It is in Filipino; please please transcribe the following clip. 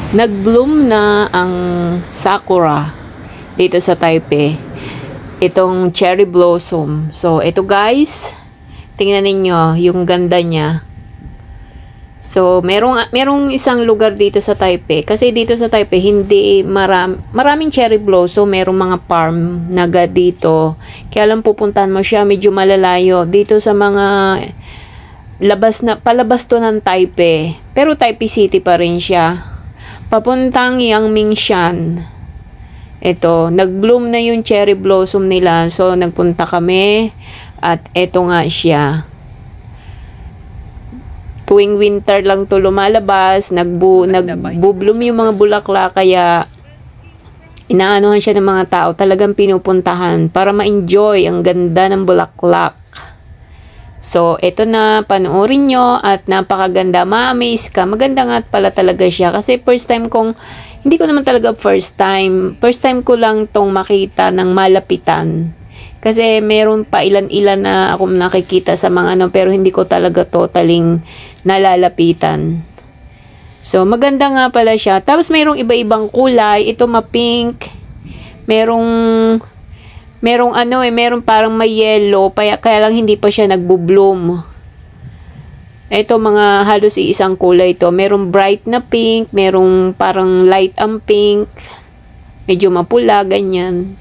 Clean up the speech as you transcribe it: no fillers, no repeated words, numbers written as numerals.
Nag-bloom na ang sakura dito sa Taipei. Itong cherry blossom. So, ito guys, tingnan ninyo yung ganda niya. So, merong isang lugar dito sa Taipei. Kasi dito sa Taipei, hindi maraming cherry blossom. Merong mga farm naga dito. Kaya lang pupuntahan mo siya, medyo malalayo. Dito sa mga palabas to ng Taipei. Pero Taipei City pa rin siya. Papuntang Yangmingshan. Ito, nag-bloom na yung cherry blossom nila. So, nagpunta kami. At ito nga siya. Tuwing winter lang to lumalabas. Nagbo-bloom yung mga bulaklak. Kaya, inaanuhan siya ng mga tao. Talagang pinupuntahan para ma-enjoy ang ganda ng bulaklak. So, ito na, panoorin nyo at napakaganda, ma-amaze ka. Maganda nga pala talaga siya kasi hindi ko naman talaga first time ko lang tong makita ng malapitan. Kasi meron pa ilan-ilan na akong nakikita sa mga pero hindi ko talaga totaling nalalapitan. So, maganda nga pala siya. Tapos, mayroong iba-ibang kulay. Ito ma-pink. Merong parang may yellow, kaya lang hindi pa siya nagbo-bloom. Ito mga halos isang kulay ito. Merong bright na pink, merong parang light ang pink, medyo mapula, ganyan.